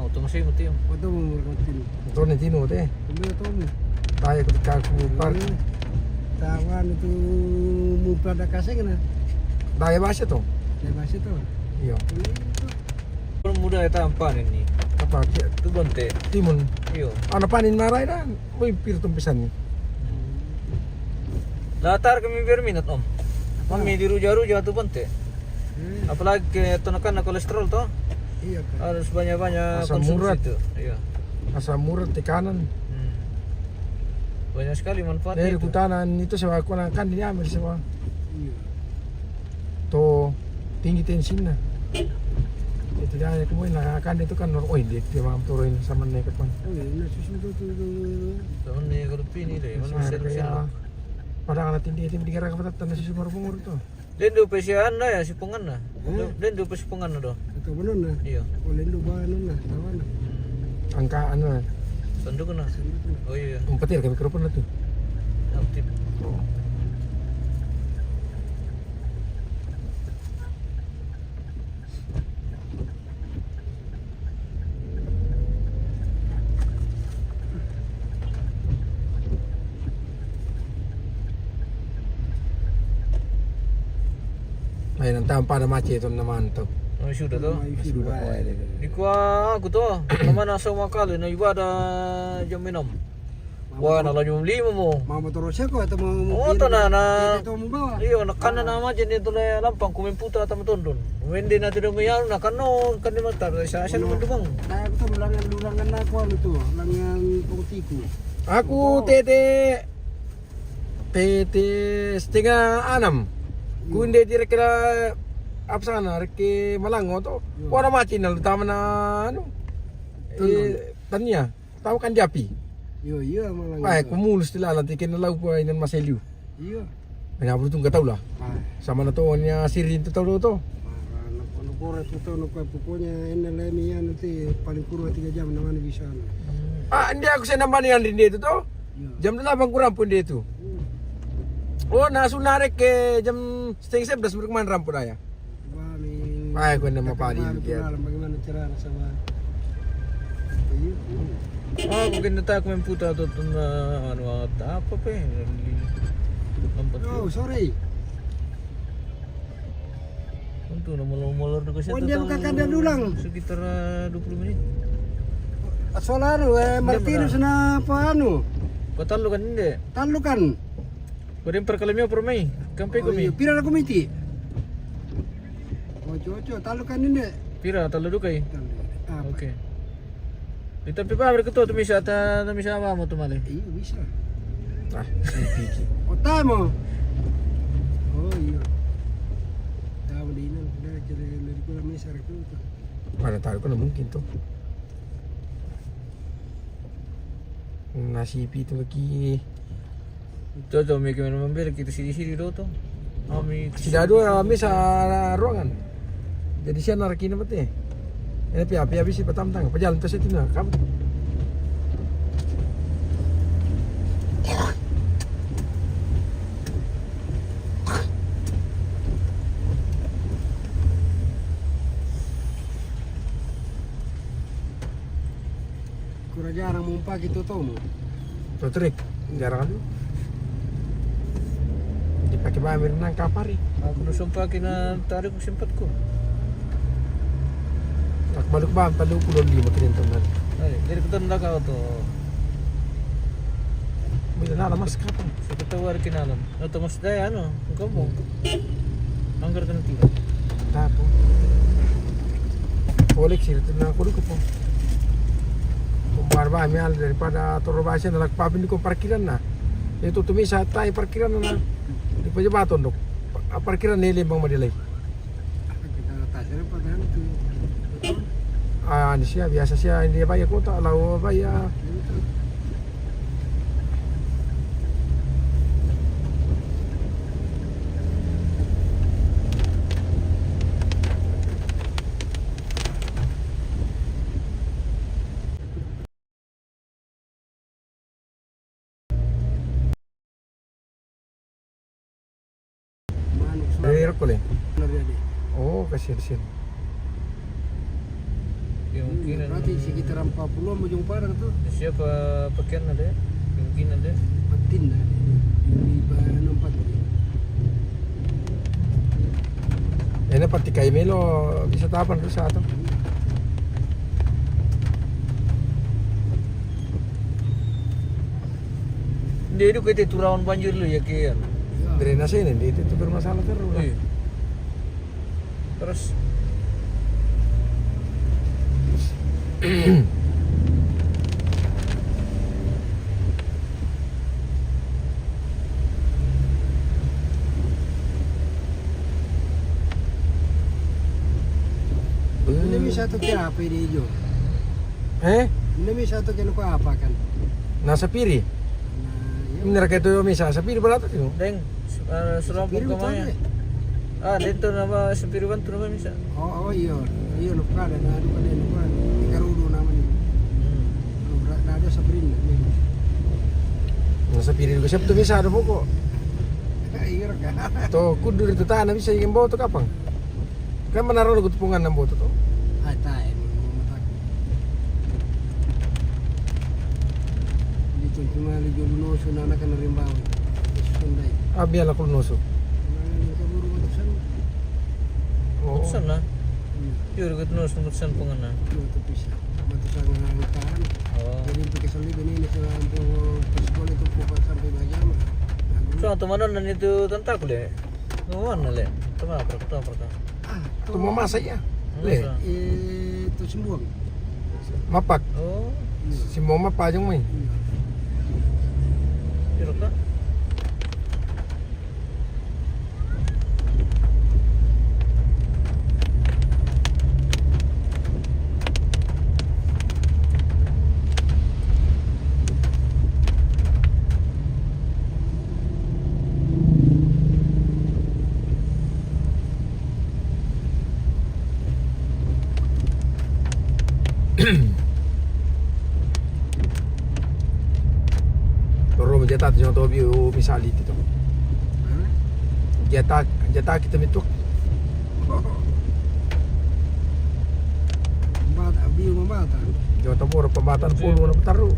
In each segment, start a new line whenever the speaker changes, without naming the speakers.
Ito masih mo tiyo.
Ito mo markotin.
Ito na tino te.
Kumbaga ito mo.
Tayo ketika aku par.
Tawan itu mupra da kasi kana.
Daya bahasa to.
Lepas itu.
Iya.
Kalau muda ya tampan ini.
Apa
Itu bonte.
timun.
Iyo.
Ano panin maray na. Uy, pirtong pisan ni.
Latar kami berminat om. Mami di ruja-ruja tuh bonte. Apalagi itu kan kolesterol toh.
Iya kan.
Harus banyak-banyak
Asam
konsumsi
urat.
itu. Iya.
Asam urat tekanan.
Banyak sekali manfaatnya
Dari
itu.
kutanan itu sewa aku kan ini ambil sewa.
Iya.
To tinggi tensinya. Itu dia kemudian akan itu kan oh dia mampu turunin sama naik ke depan.
Oh iya, nah susu tuh.
Tahun ini kalau ini deh, manusia
Kayak padahal alat tinggi itu dikira kepada tanah susu marpungur tuh.
Dendo pesian na ya si pungan na. Dendo pesi pungan na do.
Ito ba nun na?
Iyo.
Wala ndo ba nun na? Tawa na.
Angka ano
Sandok na. Oh iya.
umpetir ke mikrofon itu.
Aktif.
Ay nang tampa na machi ito naman to.
Oh sudah to.
May sudah.
Di kuah aku tuh, nama nasa makali na ibadah jam 6. Wah, nala jam 5 mo.
Mama terus ko ito mo.
Oh, to na
Ito mo ba?
iyo nakana na ma dyan ito na lampang kumimputa ta matondon. Hindi na tinong ngayon nakano kanimo tar sa naman dumang.
Nah, ito lulangan na ako ano to, langan putiku.
Aku tete setengah 6. Kunde kira-kira apa sana reke Malango to. Wala machi na tama na ano. Tanya. Tahu kan japi.
Yo, malang.
Ay kumulus nila nanti kinalaw po ay nan maseliu.
Iya.
Kaya bro tong kataw lah.
Ah,
Sama na to niya sirin to to.
ano kore ito no pokoknya NLM yan nanti paling kurang 3 jam naman bisa.
Ah, hindi ako sa naman yan din dito to.
Iya.
Jam 8 kurang pun dito. Oh, nasunarek ke jam setengah 11 berkeman rampo daya.
Bali.
Ay, ko na mapadi kaya.
Bagaimana cara sama. Iya.
Ah, kung tayo kumimputa to na ano apa pa eh. Lampat
Oh, sorry.
Untuk na molor na kasi
Oh, hindi makakanda dulang.
sekitar 20 menit.
Solano Martinez na paano?
Patalo kan hindi.
Talo kan.
Pwede perkalamyo por may. Kampe ko mi.
Pira na komiti. Ocho, talo kan hindi.
Pira talo do kay.
Ah,
Okay. Dito pa ba ko to tumisa ta namisa mo tumali.
iya bisa.
Ah, si Piki.
Otamo. Oh iya. Tahu di ini udah jadi dari kurang misar itu.
Mana tahu ko na mungkin to. Nasipi itu lagi.
Jojo may kami naman bela kita siri-siri do to. Ami
Si Dado kami sa ruangan. Jadi siya naraki na mati. Ini piapi habis si patamtang. Pajalan to sa tina. Kamu.
Kurang jarang mumpak itu tau mo.
Tutrik. Jarang kan. Dipakai bamir nang kapari.
ako nusumpa kina tarik ko simpat ko.
Tak balik ba palu kulon di makin teman.
Ay, dari ko tanda ka to.
Bila na mas kapang.
Sa katawar kinalam. Ato mas daya ano, ang mo. Anggar kan tira.
Tapo. Kolik sih itu na kudu ko po. Kumpar ba amil daripada Torobasya na nagpapindi ko parkiran na. Itu tumisa tayo parkiran na. Di pa baton dok. Parkiran nili bang madilay.
Kita tasnya padahal itu.
Ah, ini siya biasa siya hindi ba ya kota law ba ya. Dari Hercules.
Benar jadi.
Oh, kasihan.
Yung kemungkinan.
Berarti sekitar 40 mau jong parang tuh.
Siapa pakaian ada? Kemungkinan ada.
Patin dah. Di bahan 4.
Ini pati kay Melo bisa tapan doon sa ato.
Hindi itu kayak turawan banjir lu ya kian.
Drainase ini itu bermasalah terus.
Iya. Terus
Ini bisa tuh kaya apa ini jo? Ini bisa tuh kaya apa kan?
Nasa piri.
Nah,
Ini rakyat itu misa sa piri barato itu.
deng selampung kamaya. Dito nama sepiriwan tu nama bisa.
Oh iya, iya lupa ada ada lupa ada lupa. Ikarudo namanya. Nah, ada Sabrina.
Nasa piri ko siya to misa ada poko.
Iya kan.
To kudur itu tanah bisa yung boto kapang. Kan menaruh ko tupungan ng boto to.
Ah, tayo mo matak. Dito cuma lijo luno sunana kan rimbaw. Sunday.
Abi ala kulnoso.
Kaburu matak san.
Oo.
Putusan na. Yun kat nus putusan po nga na.
Ito pisa. Matusan nga ang tahan.
Oh.
Jadi pikasali ganini sa po paskol ito po sampai bajama.
So tumanon na nito tantak le. Ngawan na le. Tama perka.
Ah,
Tumamasa ya. Le,
itu sembuang.
mapak.
Oh,
Si Moma pa yung may.
pero ka.
Loro mo jata yung tobi o misali dito.
Hah?
Jata kita mituk.
Bata, biu mabata.
Yung tabor pambatan pulo na pataru.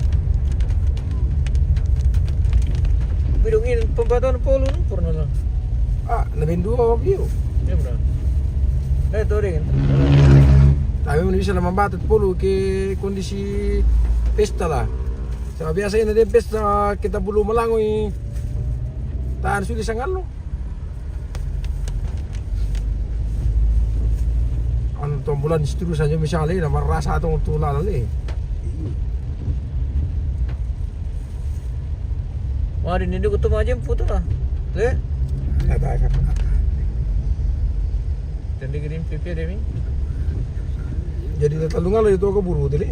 Bidungin pembataan polo no purna na.
Ah, labing dua view.
Ya bro. Itu rin.
Tayo mo bisa naman batat pulo ke kondisi pesta lah. Sa biasa na din pesta kita bulu malangoy. Taan suli sa ngalo. Ano to bulan istru saja misalnya na marasa atong tulalali.
Wah, di nindi kutu aja putu lah. Le,
Ada.
jadi kirim pipi deh mi.
Jadi talungan lo itu ke buru dili.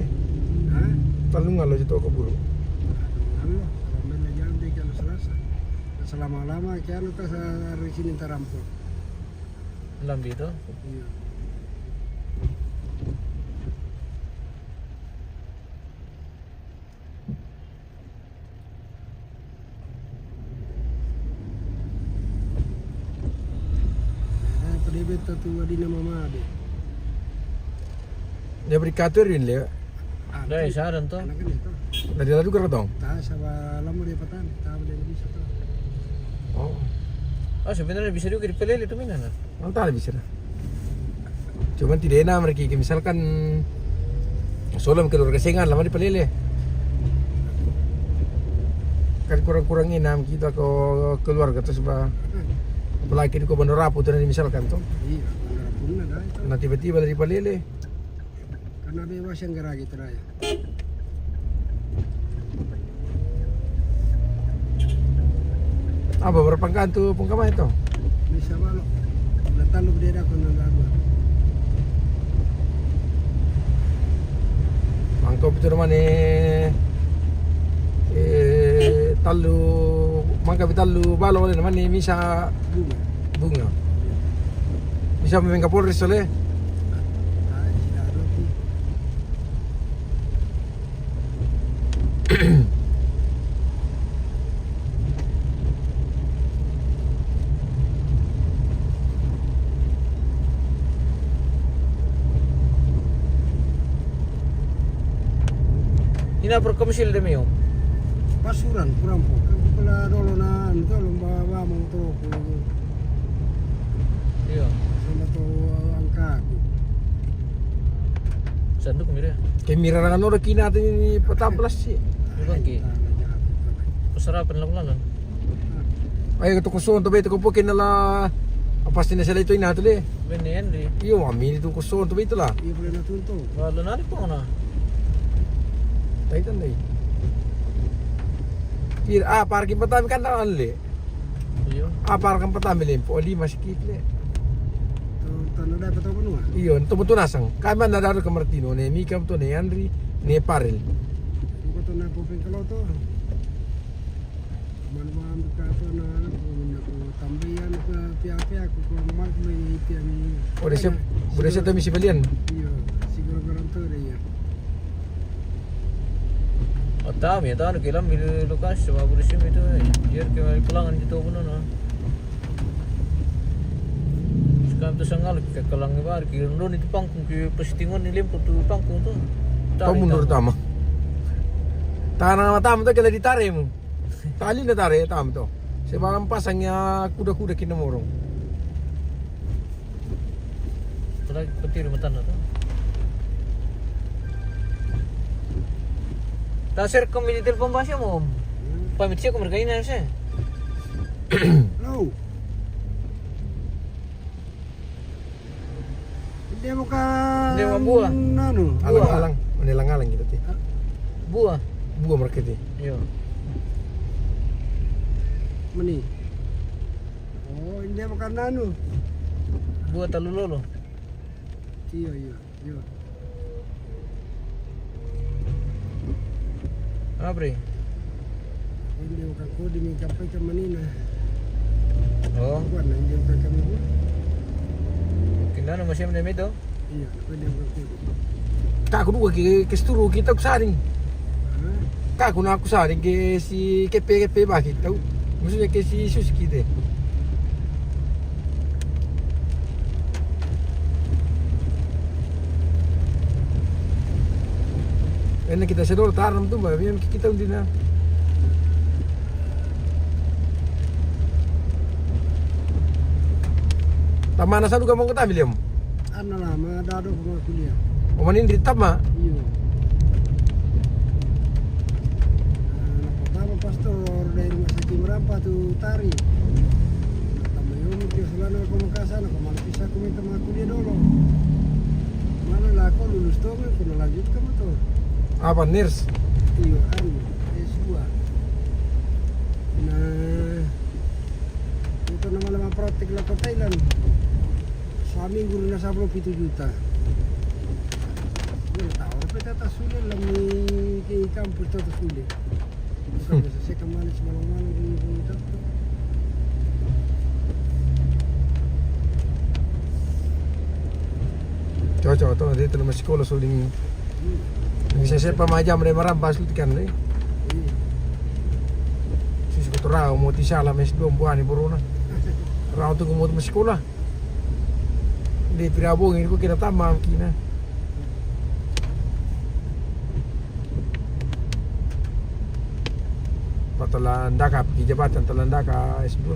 Hah?
Talungan lo itu ke buru.
Allah, kalau main jalan deh kalau Selasa. Selama-lama kian kita dari sini terampung.
Lambi itu.
Iya. Pedebet tu adi nama made.
Dia berikatur rin le.
Dai saran to.
Anak kan itu.
Dari lalu ke dong.
Tak sama lama dia patan, tak boleh bisa tu.
Oh,
Ah, sebenarnya bisa juga dipelele itu mina na.
mantap bisa lah. Cuman tidak enak mereka misalkan solam keluarga sengan lama di pelele. Kan kurang-kurang enam kita ke keluarga terus bah apalagi ko Bandar Rapu tuh misalkan tuh.
Iya, benar pun ada itu.
Nah tiba-tiba dari pelele.
Karena bebas yang geragi teraya.
Apa berapa kantu pengkamay itu?
Bisa balok. Datang lu berdeda kau nak lagu.
Mangkop itu naman talu mangkap talu balo wala naman misa
Bunga.
bunga. Bisa memang Kapolres oleh.
Tak ada roti.
Ina perkomsil demi om.
Pasuran kurang po. Kepala dolo na ano to lomba mong to ko.
Iya.
Sama to angka ko.
Sanduk mira.
Kamera na ano reki natin ini pataplas sih.
Ibang ki. Pasarapan lang lang.
Ay ito kusuon to ba ito ko po kinala pasti na sila ito inatuli.
Bene Henry.
Iyo amin ito kusuon to ba ito la.
Iya boleh natunto.
Wala na rin po na.
Tayo tanay. Parking patami kan na anli.
Iyo.
Parking patami lim po ali masikit le.
Tanah dapat apa nu?
Iyon, tumutunasang. Kami na daro ka Martino, ne Mikam to, ne Henry, ne Parel.
Ko to na po pengkalo to. Man buka to na ko tambayan ko pia ko mal ko may pia ni.
Boleh siya to misi balian.
Iya, siguro garanto deh ya.
Atami ata ano kilam mili Lukas sa Burisim itu. Jer ke pulangan gitu puno na. Sekarang tu sangal ke kalang ibar ki ron itu pangkung ki postingon ni limpo tu pangkung tu.
Tahu mundur tama. Tanang matam to kala ditare mo. Tali na tare tam to. Sebab pasangnya kuda-kuda kinamorong.
Tara petir matan na to. Tasir ko mili telepon ba siya mo? Pamit siya ko merkain na siya.
Hello. Hindi mo ka
Hindi mo buah.
Ano?
Alang-alang, manilang-alang gitu ti.
Buah.
Buah mereka ti.
Iyo.
Mani. Oh, hindi mo ka nano.
Buah talulolo.
Iya.
Apa bre?
Hindi mo ka kodi may kapay ka manina.
Oh,
Kuan na hindi mo ka kami buat.
kinano mo siya na mito?
Iya, pwede mo ka kodi.
Kako dua ke sturu kita kusaring.
Ha?
Kako na kusaring ke si kepe bakit tahu. Maksudnya ke si Suzuki deh. Enak kita sedor taram tuh, mbak. Biar kita undi na. Tamana sa lugar mo kata William.
Ano na, mga dado ko mga kuliah.
Omanin di tama.
Iya. Pertama pastor dari rumah sakit Merampa tu tari. Tama yung kiusulan ako makasana, kumalapis ako may mga kuliah dulu. Mana lah ako lulus to, ko nalanjut ka mo to.
Apa nurse?
Iyo, S2. Na ito naman naman project lang ko Thailand. Sa amin guru na sa 7 juta. Wala tao, repeta ta sulit lang ni kay campus to sulit. Bukan sa second manage malang-malang kung ito.
Cocok tuh, dito naman sekolah suling. Bisa saya pamajam dari Marambas kan nih. Susu ko raw mo ti sala mes dua buwan ni Borona. Raw to mo mo sekolah. Di pirabong ini ko kinatama kina. Patalan daka di jabatan talanda ka S2.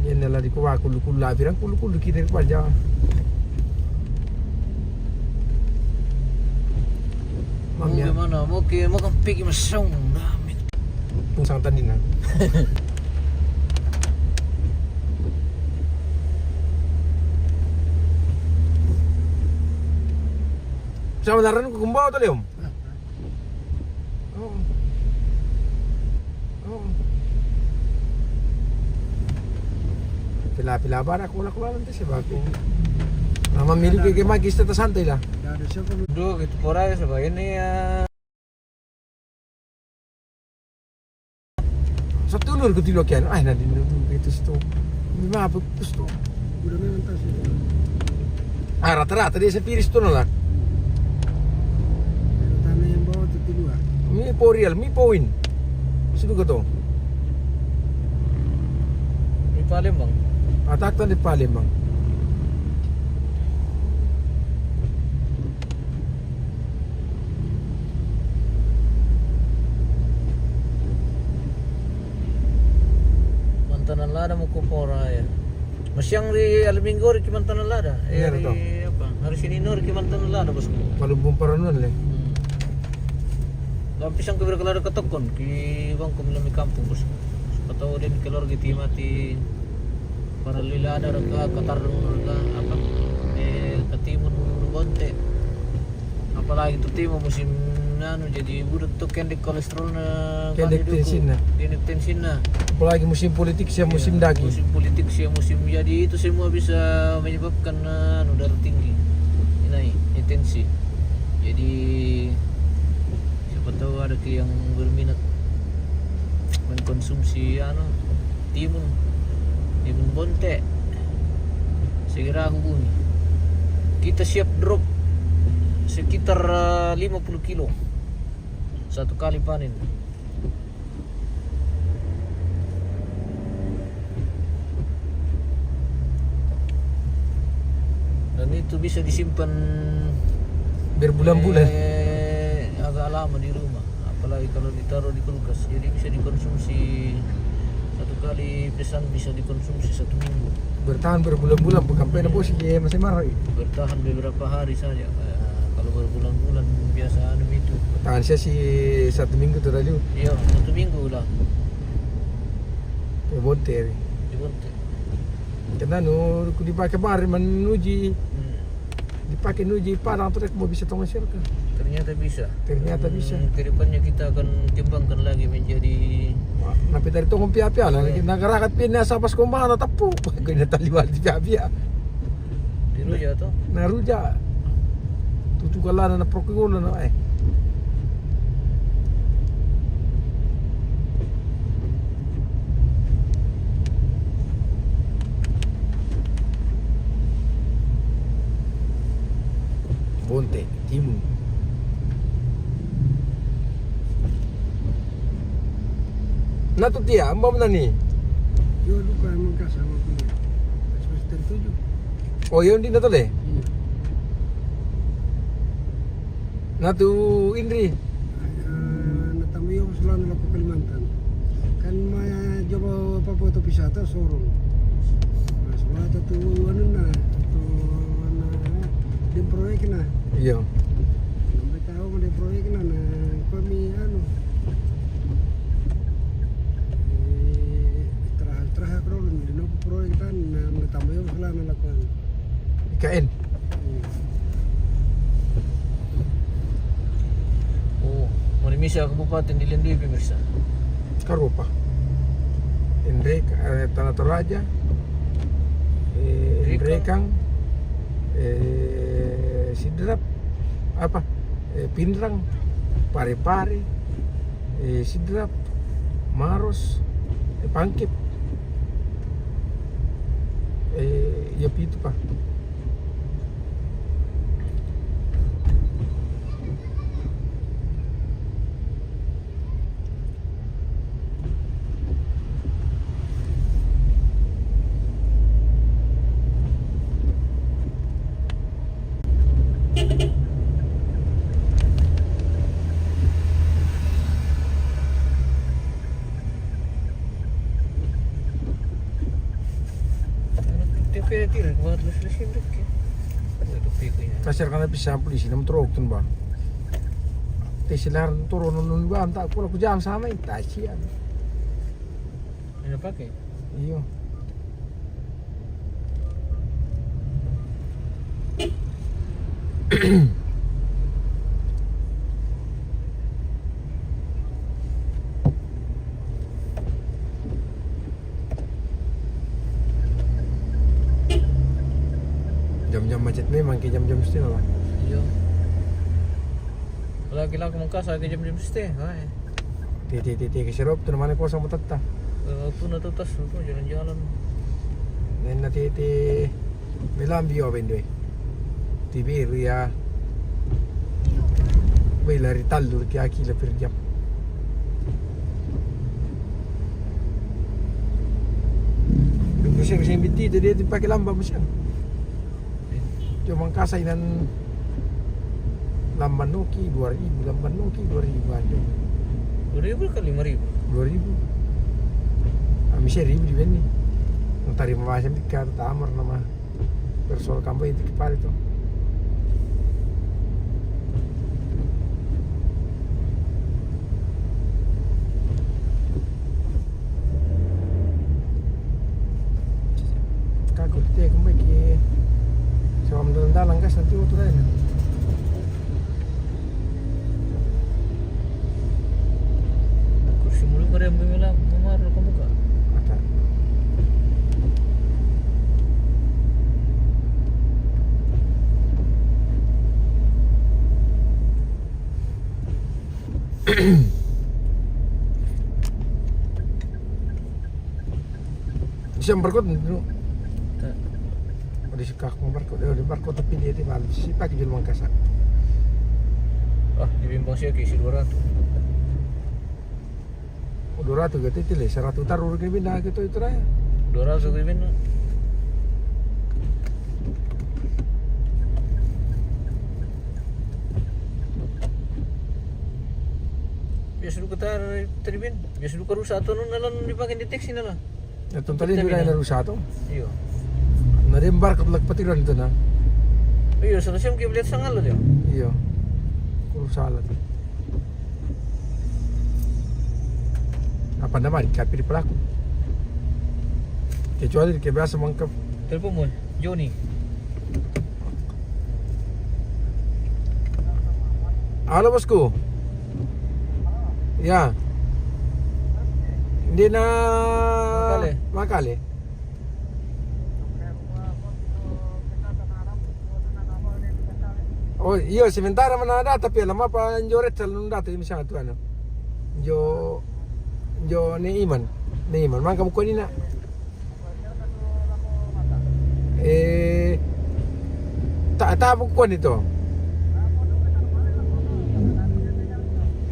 Yan nila di ko wa kulu-kulu pirang kulu-kulu kita ko aja.
Mau gimana? Mau kan pergi masang namin.
Pusang tanin na. Sa naran ko kumbaw to Leom. Oo. Oo. Pila-pila ba na kula-kula lang siya ba ko. Mamili kay magista ta santay la.
Dado siya ko
Duh, gitu por ahí sebagai ini ya.
Sa tulur ko tilo kyan. Ay na din ito sto. May mga gusto.
udah memang tas itu.
Rata-rata dia sepiris to na la.
Tanah yang bawah itu dua.
Mi po real, mi po win. Sino ko to?
Di Palembang.
Ataktan di Palembang.
lada mo kupora ya. Masyang di alam minggu ri kimantan lada.
Iya,
Hari
betul.
apa? Hari Senin ri kimantan lada bosku.
Palumpong paranon le.
Lampisang kebir kelada ketokon ki bang kumilami kampung bosku. Patau din keluarga ti mati para lila ada raka katarung raka apa katimun bonte. Apalagi itu timo musim anu jadi budak tuh kendek kolesterol na
Kendek tensin na.
Kendek tensin na.
Apalagi musim politik siya musim daging.
Musim politik sih musim jadi itu semua bisa menyebabkan anu darah tinggi. Ini tensi. Jadi siapa tahu ada yang berminat mengkonsumsi timun bonte. Segera hubungi. Kita siap drop sekitar 50 kilo satu kali panen. Dan itu bisa disimpan
Berbulan-bulan.
agak lama di rumah, apalagi kalau ditaruh di kulkas. Jadi bisa dikonsumsi satu kali pesan bisa dikonsumsi 1 minggu.
Bertahan berbulan-bulan bukan pena bos ya masih marah.
Bertahan beberapa hari saja. Kalau berbulan-bulan biasa itu.
Tahan saya sih 1 minggu tuh tadi.
Iya, 1 minggu lah
Ya bonter.
dibontek.
Karena nu dipakai kemarin menuji dipakai nuji Padang tuh mau bisa tong masyarakat.
Ternyata bisa.
Ternyata bisa.
Kedepannya kita akan kembangkan lagi menjadi
Napi dari tong pia-pia lah lagi nagarakat pina sa pas kumbang na tapu. Kaya nataliwal di pia-pia.
di Ruja tuh.
Naruja. Tutukalan na prokulo na eh. Bonte, timun. Nato dia, ambam na ni.
Yo luka emang kasar sama kuliah. Semester 7.
Oh, yun din na to le.
Iya.
Nato Indri.
Natamayo ko sila nila po Kalimantan. Kan may joba papoto pisata sorong. Mas wala to ano na to na din proyek na.
Iya.
Sampai tahu mo din proyek na kami ano. Terah ko ron din ako proyek tan na natamayo ko sila nila ko.
IKN.
Oh, Manimisa Kabupaten di Lendi pemirsa.
Karo pa. Indre Tanah Toraja. Indre Kang. Sidrap. Apa? Pinrang. Pare-pare. Sidrap. Maros. Pangkip. Ya itu pa.
Tapi tidak buat lesin dek ya. Itu pikirnya.
Kasar kana bisa polisi nam trok tun ba. Tesilar turun nun ba anta ko jam sama itasi ano.
Ini pakai.
Iyo. Jam-jam macet memang ke jam-jam mesti lah.
Iya. Lagi-lagi mengkasa ke jam-jam mesti. Hai.
Titi ke sirup tu namanya kosong betata.
Aku na tutas tu jalan-jalan.
Dan nanti melam bio bendoi. Tibi ria. Bailari talur ke aki la per jam. Bisa binti tu dia pakai lamba macam. Cuma kasai dan lamban Noki 2000, lamban Noki 2000 aja.
2.000 ke 5.000?
2000. Ami 1000 di Beni. Tadi memahami kan tamar nama persoal kampung itu kepala itu. Kagak dia kembali sama dalang kas nanti waktu lain.
Kursi mulu pada yang memar kamu kak.
Ada. Siapa berkot dulu?
Tak.
Di sekak mau berkot, di berkot tapi dia di malam sih pakai jual mangkasa.
Ah, di bimbang sih kisi 200.
200 gitu itu lah, 100 taruh ke bina gitu itu raya.
200 ribu na. Biasa dulu kita teribin, biasa dulu rusak atau nalan dipakai di taksi nalan.
Ya tuh tadi juga yang rusak tuh.
Iya.
Nari berkot lek petiran itu nah.
Iya, selesai mungkin lihat sangat loh dia.
Iya. Rusak lah. Apa nama dikapi di pelaku? Kecuali dia biasa mangkap.
Telepon mo, Johnny.
Halo bosku. Ya. Hindi na Makale. Oh iya sementara mana ada tapi lama pa njoret salun dati misalnya tu ano. Jo ni Iman. Man kamu ko ni na. Tak buku itu.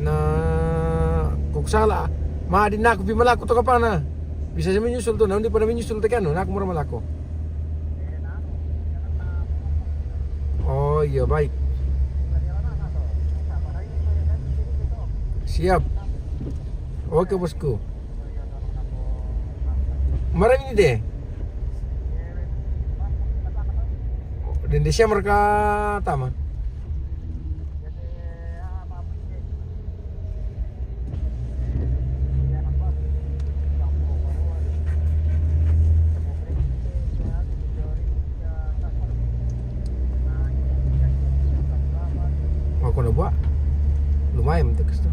Na kung salah, maadin na ako pimalako to ka na. Bisa siya menyusul to, na hindi pa na menyusul to kano, na ako mura malako. Oh iya baik. Siap. Oke bosku. Marami ni deh. Dan desya mereka tama. Ako na buat. Lumayan mentekas to.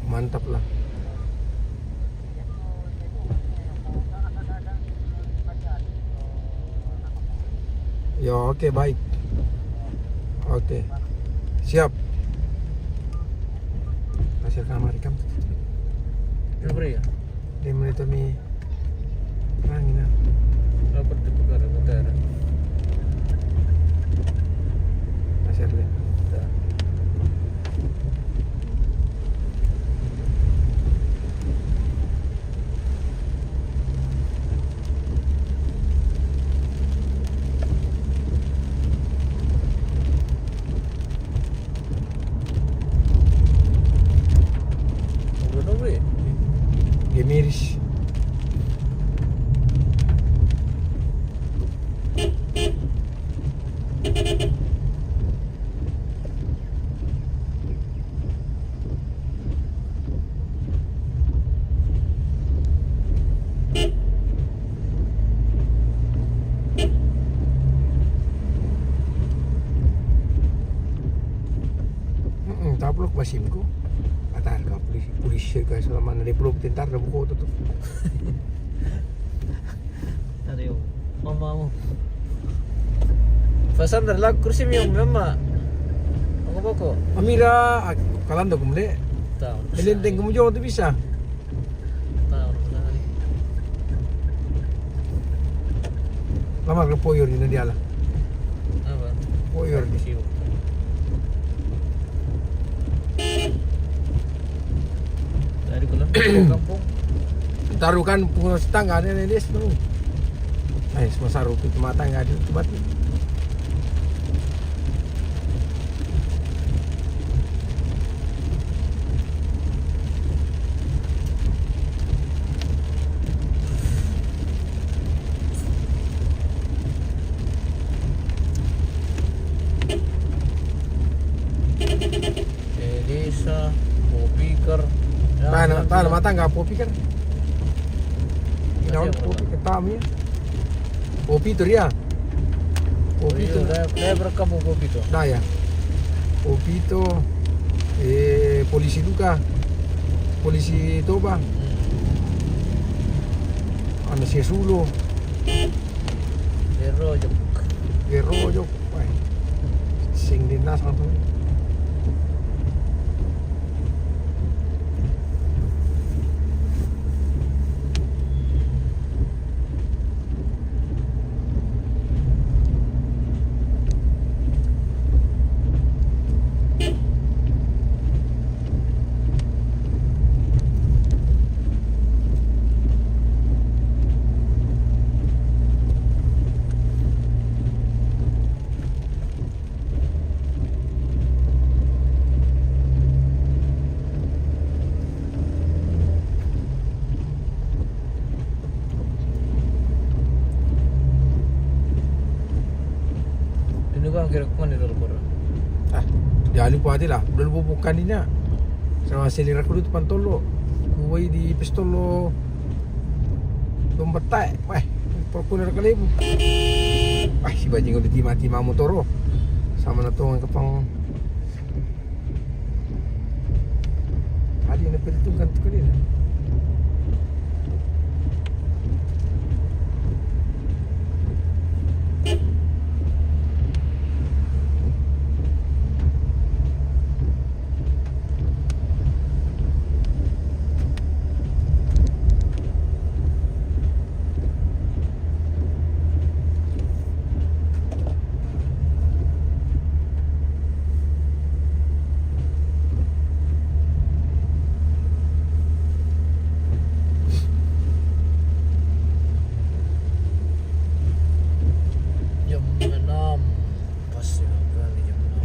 Mantap lah. Ya oke baik. Oke. Siap. Hasil kamar ikam.
Berapa ya?
5 menit mi. Rangin na.
Dapat ditukar utara.
Hasil le. Gemiris. Taplok masim ko. Atar ka polisi ka selama na dipeluk tintar na buko to.
Ada yo. Mama mo. Fasan dar lag kursi mi yung mama. Ako ba ko?
Amira kalando kumle.
Tahu.
Elenteng kumujo to bisa.
Tahu na kali.
Lamar ka poyor ni na diala.
Apa?
Poyor di.
Siyo. Dari kulang kampung.
Tarukan pungus tangga ni des tu. Ay, semasa rupi mata enggak ada tempat. Tahan mata nggak kopi kan?
Masih
Jangan
apa,
kopi ketamnya. Kopi itu dia. Kopi itu.
Saya berkampung kopi itu.
Nah ya. Kopi itu polisi duka. Polisi Toba. Anu Siesulo.
Hero jok.
Gerojo. Wah. Sing dinas apa?
Ini bang kira kemana dulu pura?
Ah, jangan lupa hati lah. Udah lupa bukan ini nak. Sama selera kudu depan tolo. Kuwai di pistolo. Dompet tak. Wah, perkuliah kali ibu. Wah, si bajing udah timah motoro. Sama natungan kepang. Tadi yang perhitungkan tu kali lah.
Jam 6. Pas ya kali jam 6.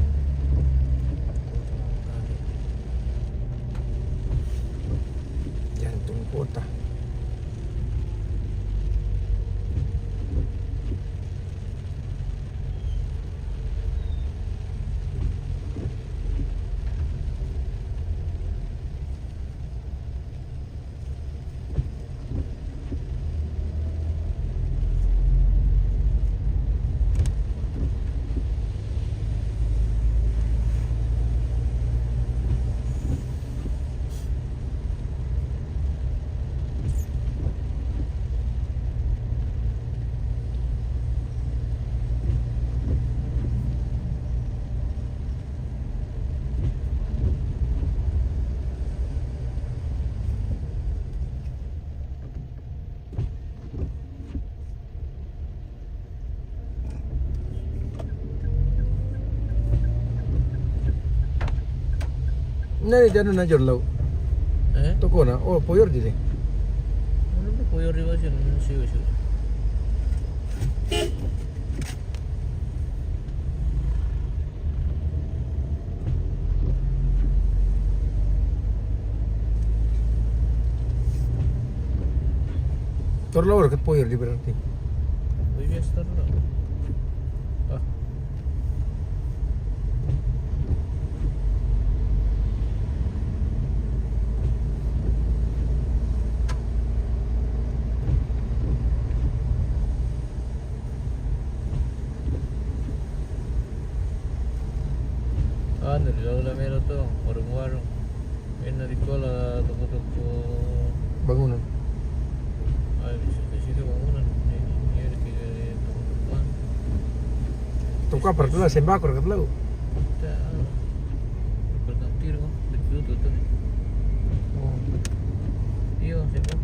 Jantung kota. Nah, jangan najor lau. Toko na. Oh, poyor di sini.
Ano ba po yung riwas yun? Siyo.
Torlawar kat poyor di berarti.
Uy, yes, tara na. Ah. Ano, nilaula meron to. Warung-warung. May narikola, toko-toko.
Bangunan.
Ay, di situ bangunan. Ini ada kayak toko-tokoan.
Toko apa tu lah sembako kat lau.
Kita berganti kok. Betul tuh.
Oh.
Iya, siapa?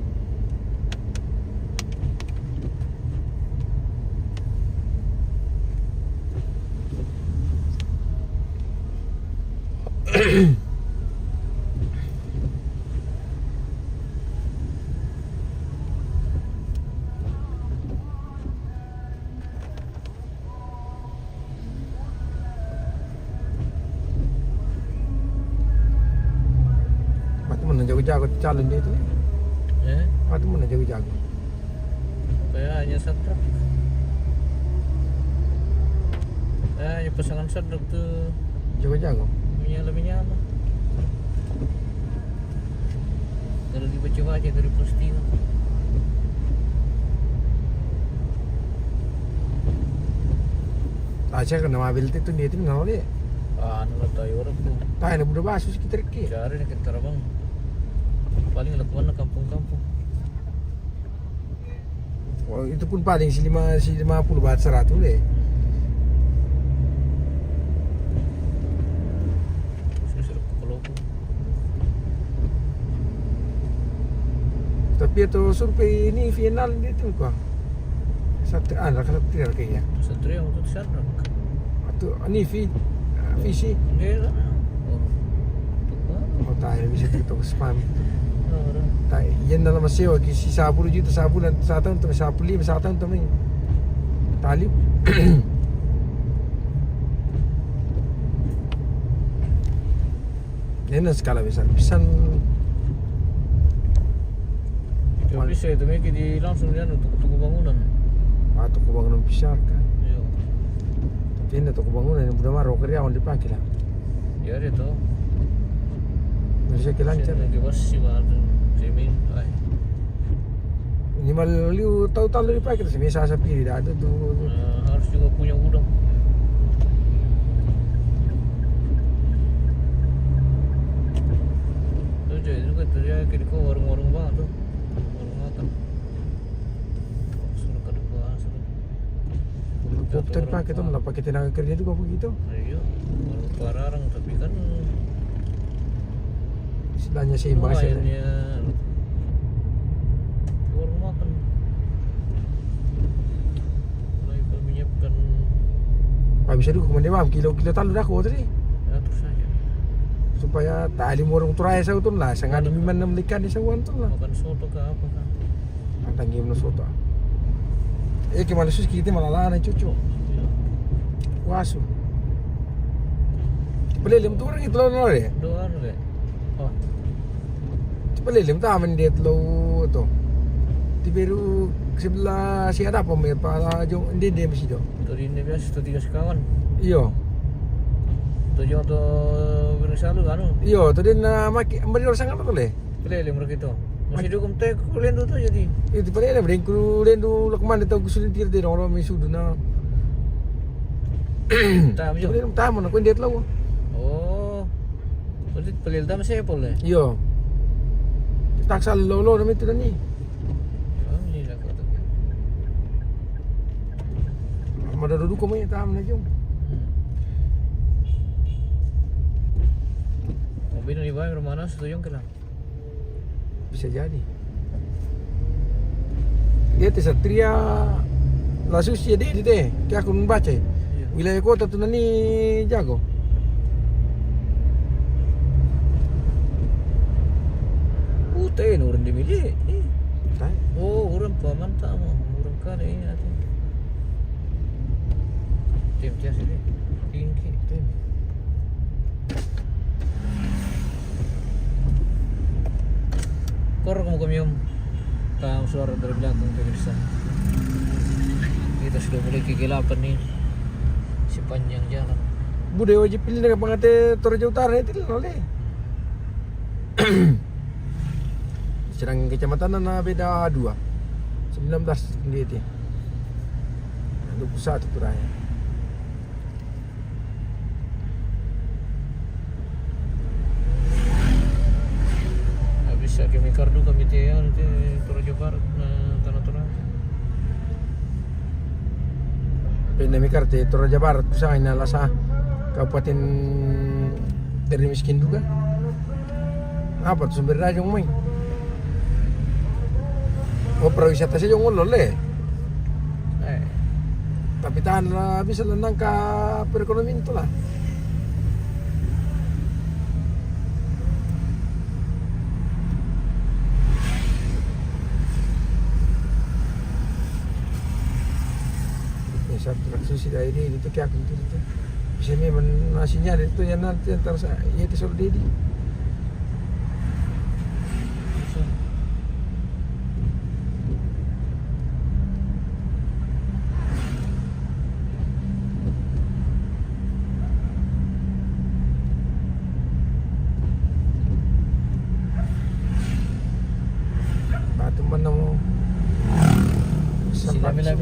Mati mana jago-jago calon dia itu. Mati mana jago-jago.
Kayak hanya sadrak. Hanya pasangan sadrak tuh
Jago-jago.
lebih nyala. Kalau dibaca-baca dari postingan.
Aja kena mobil itu dia itu nggak boleh.
Anu lah tayo orang tuh.
Tahu ada budak basus kita reki.
Cari nak kita bang. Paling lakukan na kampung-kampung.
Oh, itu pun paling si 50 baht 100 deh.
Suruh ke Kolombo.
Tapi itu survei ini final itu kok. Satu kayaknya.
Satria untuk di sana.
Atau ini visi.
Enggak lah.
Oh, tahu bisa kita spam.
Orang.
Tak, yan na naman siya, si 10 juta sa bulan, sa tahun tu, sa 10 sa tahun tu may talip. Yan ang skala besar. Bisan
Tapi saya itu mereka di langsung dia untuk bangunan.
ato ko bangunan besar kan.
Iya.
Tapi yan ato ko bangunan yang budak maro karyawan dipakai lah.
Ya dia tu.
Bisa kilancar.
Lagi bos sih baru. Semin. Ay.
Ini malu tahu-tahu dipakai terus bisa sa pili dah ada tu.
Harus juga punya gudang. Tuh jadi juga terjadi kayak di warung-warung banget tuh. Warung makan. Suruh ke depan, suruh.
Helikopter pakai tu, nak pakai tenaga kerja juga begitu.
Iya, warung pararang tapi kan
Istilahnya seimbang saja.
lumayannya warung makan. Mulai menyiapkan
Pak bisa dulu kemana kilo talu dah kau tadi.
atur saja.
Supaya tali morong turai sa utun lah sanga di miman nam likan di sawan tu lah
Makan soto ke apa kan?
antang game no soto ke malah sus kita malah lah na cucu
Iya.
wasu pelilem tu orang itu lo deh
Doan le. Oh,
pelilem tu aman dia lo tu di beru sebelah si ada pemir para jong dia mesti do
tadi ini biasa tu 3 sekawan.
iyo
Tu jauh tu berusaha kan?
iyo tu dia na maki beri orang sangat tu le
Pelele mereka itu. Masih dukung teh kuliah tu jadi.
itu pelilem deng ku lendu lakman tu kusulin tir de orang misudu na
Tak macam.
pelilem tamu na kun dia lo
Oh. Berarti pelele dah masih apa le?
iyo taksal lolo na itu ni
Oh, ini lah kau tu.
Madadudu ko mo yung tama na yung
Mobil ni baik rumah mana setujung ke lah.
bisa jadi. Dia te Satria la sucia dia deh. Kaya aku membaca. Wilayah kota tu nani jago.
Teh orang dimilih.
Tai.
Oh, orang paman tak mau. Orang kare ini nanti. Tim jas ini. Tinggi.
Tim.
Kor kamu kumyum. Tahu suara dari belakang pemirsa. Kita sudah mulai kegelapan nih. Sepanjang jalan.
Bude wajib pilih dengan pangate Toraja Utara itu oleh. Serang kecamatan na beda 2. 19 dia tu. 21 tu raya.
Habis kami kardu kami tiada nanti Toraja Barat tanah Toraja.
Pinamikar te Toraja Barat sa inalasa Kabupaten dari miskin juga. Apa tu sumber daya yang main? Oh pariwisata saja yang ngulol eh. Tapi tahan lah bisa lenang ke perekonomian itu lah. Ya satu susi dari ini itu kayak aku itu. Bisa memang nasinya itu yang nanti antar saya itu soal dedi.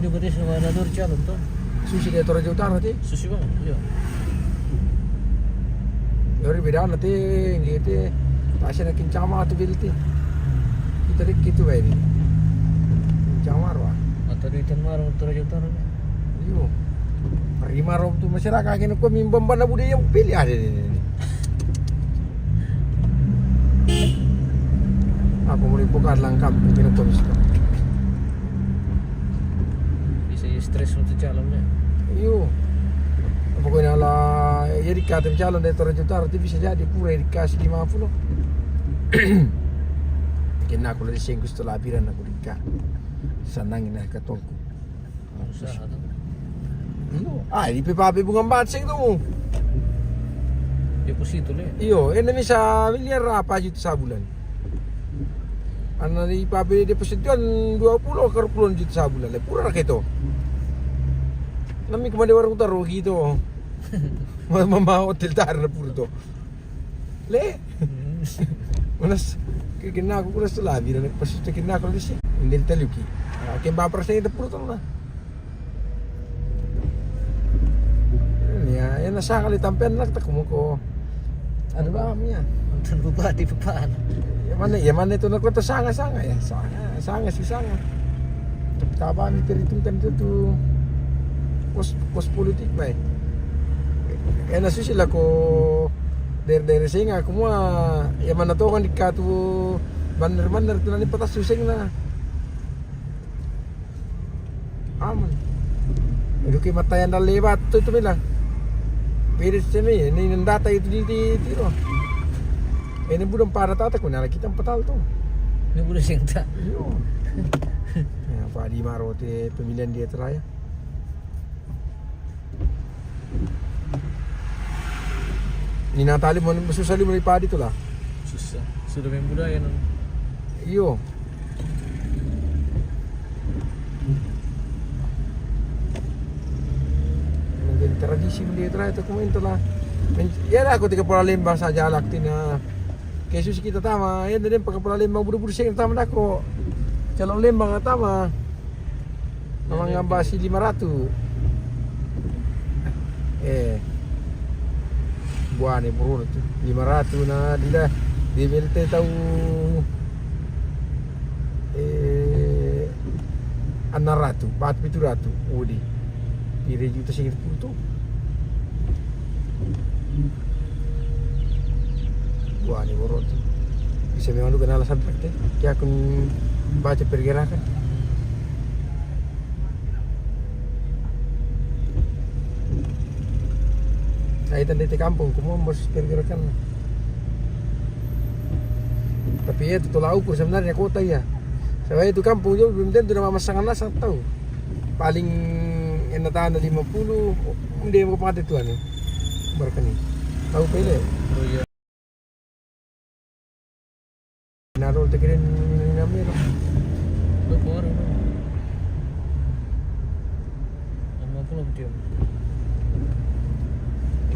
juga dia sama ada calon tuh.
Susi dia Toraja Utara ti.
Susi banget. Iya.
Dari beda nanti gitu. Tasya nakin cama tu bilti. Kita dik gitu bae ni. Camar wah.
Atau di Tanmarang Toraja Utara.
Iyo. Prima rom tu masyarakat kini ko mimbamba na budaya yang pilih ada ni. Aku mulai bukan langkap mungkin aku mesti.
Bisa stres untuk calonnya.
Iyo. Pokoknya lah jadi kata calon dari Toraja Utara itu bisa jadi pura dikasih 50. Kena aku lagi sengkus tu labiran aku dika. Sanangin nak katongku.
Usaha tuh.
Iyo. Di PPAP bunga batsing tu.
Deposito le.
Iyo, ini bisa miliar apa juta sebulan. Anak di PPAP deposit kan 20 ke 10 juta sebulan. Le pura gitu. Nami kemana warung taruh gitu. Mama hotel tar na puro to. Le. Manas kina aku kuras tu labi na pasus kina ako disi. Hindi taluki. Kaya bapar sa ito puro to na. Ya, nasa kali tampian nak tak ko. Ano ba kami yan?
Mantan bupati pa paano?
Mana itu nak kota sanga ya. Sanga si sanga. Kaba mi perhitungkan itu tuh pos politik ba eh. Kaya nasusila ko dari singa kumua ya mana to kan dikatu banner tu nanti patas susing na. Aman. Itu ki matayan na lewat tu itu bilang. Pwede sini ini data itu di tiro. Ini budang para tata ko na kita patal to.
Ini boleh sing tak.
Yo. Ya, Pak Adi Marote pemilihan dia terakhir. Ni Natali mo susali mo ipadi to lah.
Susah. Sudah main budaya non.
Iyo. Menjadi tradisi dia terakhir tu komento lah. Ya lah aku 30 lembang saja lakti na. Kesus kita tama, ya dan pakai pola lembang buru-buru sing tama nako. Calon lembang tama. Namang ngambasi 500. Buah ni bro tu 500 na dia di belte tahu 600 400 udi 3 juta sing itu buah ni bro tu bisa memang lu kenal sampai teh kaya aku baca pergerakan. Nah itu di kampung, kumum bos pergerakan. Tapi ya itu tolak ukur sebenarnya kota ya. Saya itu kampung juga belum tentu nama masangan nasa tahu. Paling enak tanah 50, dia mau pakai tuan nih. Berkeni. Tahu pele.
Oh iya.
Naruh tekirin namanya.
Lu keluar lu. Nama belum dia.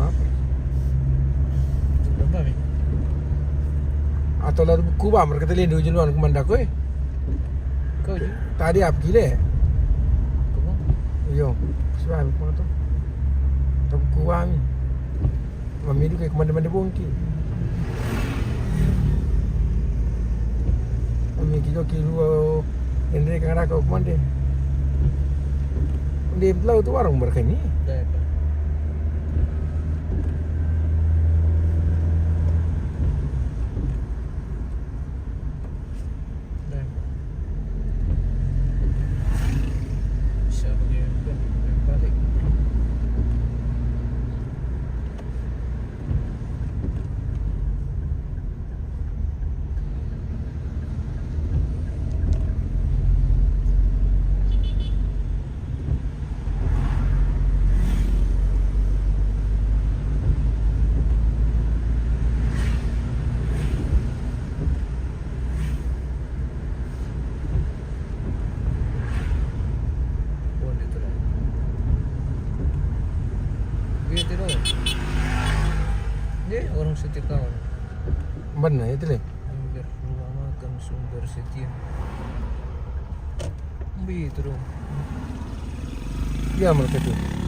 Apa?
Berapa ni?
Atau lalu Kuba mereka terlihat di ujung luar kemandak ko eh.
Kau je.
Tadi apa gile?
Kau?
Iyo, siapa apa tu? Tapi Kuba ni. Mami tu kayak kemana-mana bongki. Mami kilo Endre kang raka kemana? Dia belau tu warung berkini.
Dah. Dia orang setia kawan.
Benar itu leh.
Sumber rumah makan, sumber setia. Begitu dong.
Gimana mereka itu?